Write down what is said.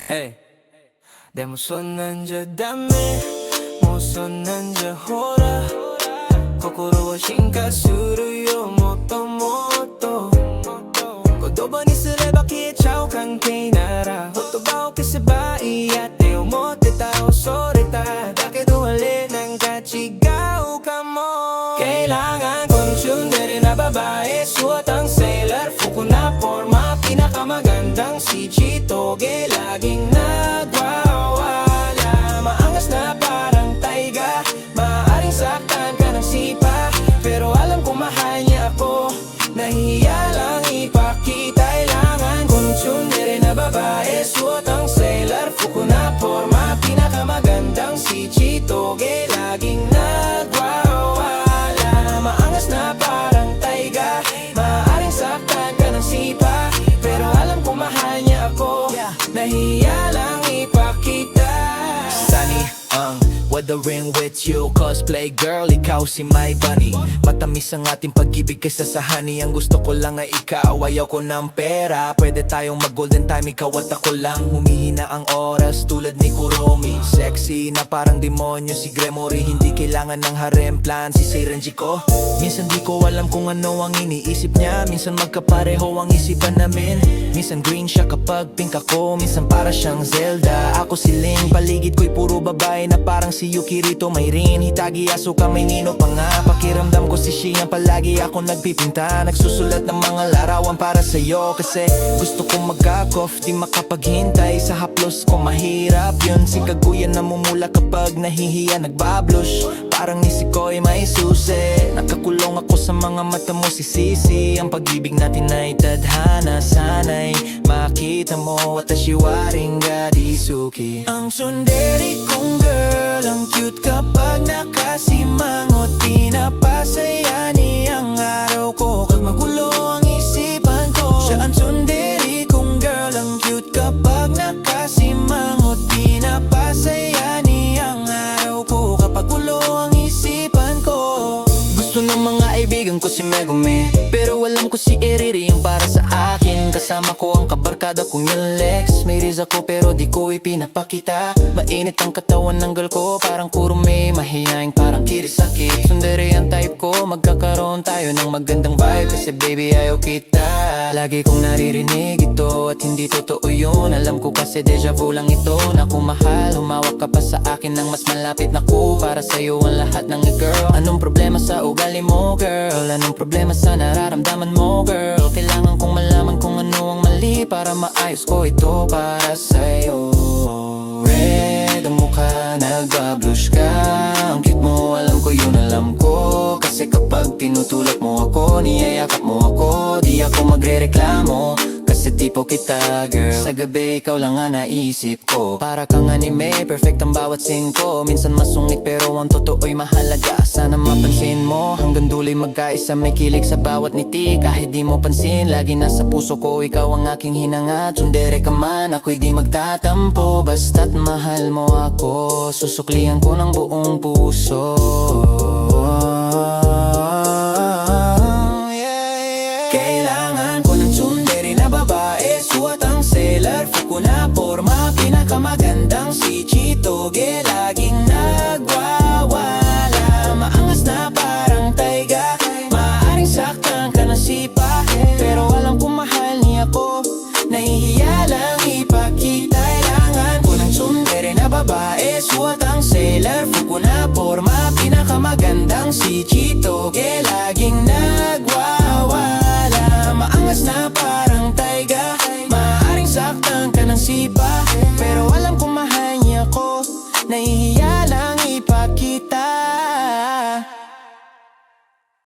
Hey, でもそんなんじゃダメ、もうそんなんじゃほら心は進化するよ、もっともっと言葉にすれば消えちゃう関係なら言葉を消せばいいやって思ってた、恐れた。だけどあれなんか違うかも。Kailangan ko ng tsundere na babae, suot ang sailor, fuko na forma, pinakamagandang si Chitoge, laging nagwawala. Maangas na parang taiga, maaaring saktan ka ng sipa, pero alam ko mahal niya ako, nahihiya lang ipakita. Kailangan ko ng tsundere na babae, suot ang sailor, fuko na forma, pinakamagandang si Chitoge, laging nagwawala. Maangas na parang taiga, maaaring saktan ka ng sipa, pero alam ko mahal niya ako, nahihiya lang ipakita. Sunny, weathering with you, cosplay girl, ikaw si my bunny. Matamis ang ating pag-ibig kaysa sa honey. Ang gusto ko lang ay ikaw, ayaw ko ng pera. Pwede tayong mag-golden time, ikaw at ako lang. Humihina ang oras tulad ni Kuromi. Sexy na parang demonyo si Gremory. Hindi kailangan ng harem plan si Seirenji ko. Minsan di ko alam kung ano ang iniisip niya. Minsan magkapareho ang isipan namin. Minsan green siya kapag pink ako, minsan para siyang Zelda. Ako si Link, paligid ko'y puro babae na parang si Yukirito, Mayrin, Hitagi, Asuka, may Nino pa nga. Pakiramdam ko si Shian, palagi ako nagpipinta, nagsusulat ng mga larawan para sa'yo. Kasi gusto kong magka-cough, di makapaghintay. Sa haplos ko mahirap yun. Si Kaguya namumula kapag nahihiya, nagbablush, parang nisiko'y may susi. Nakakulong ako sa mga mata mo, si Sisi. Ang pag-ibig natin ay tadhana, sana'y makita mo. Watashi wa rin ga Daisuki. Ang tsundere kong girl, ang cute kapag nakasimangot. Pinapasaya niyang araw ko kag magulo ang isipan ko. Siya ang tsundere kong girl, ang cute kapag nakasimangot. Pinapasaya niyang araw ko kapag gulo ang isipan ko. Gusto ng mga kaibigan ko si Megumi, pero alam ko si Eriri yung para sa akin. Kasama ko ang kabarkada kong yung Lex. May riz ako pero di ko ipinapakita. Mainit ang katawan ng girl ko, parang Kurume. Mahihaing parang Kirisaki. Tsundere ang type ko, magkakaroon tayo ng magandang vibe. Kasi baby ayaw kita. Lagi kong naririnig ito at hindi totoo yun. Alam ko kasi deja vu lang ito. Na kung mahal, humawak ka pa sa akin ng mas malapit na ko. Para sa'yo ang lahat ng girl. Anong problema sa ugali mo girl? Anong problema sa nararamdaman mo girl? Kailangan kong malaman kung ano ang mali para maayos ko ito para sa'yo. Red ang mukha, nagbablush ka. Ang cute mo, alam ko yun, alam ko. Kasi kapag tinutulak mo ako, niyayakap mo ako, di ako magrereklamo. Kasi tipo kita girl, sa gabi ikaw lang ang naisip ko. Para kang anime, perfect ang bawat scene ko. Minsan masungit pero ang totoo'y mahalaga. Sana mapansin mo, hanggang dulo'y magkaisa. May kilig sa bawat ngiti, kahit di mo pansin. Lagi nasa puso ko, ikaw ang aking hinanga. Tsundere ka man, ako'y di magtatampo. Basta't mahal mo ako, susuklihan ko ng buong puso. Kailangan ko ng tsundere na babae, suot ang sailor, fuko na forma, pinakamagandang si Chitoge, laging nagwawala. Maangas na parang taiga, maaaring saktan ka ng sipa, pero alam ko mahal niya ako, nahihiya lang ipakita. Kailangan ko ng tsundere na babae, suot ang sailor, fuko na forma, pinakamagandang si Chitoge, laging nagwawala. Maangas na parang taiga, maaaring saktan ka ng sipa, pero alam ko mahal niya ako, nahihiya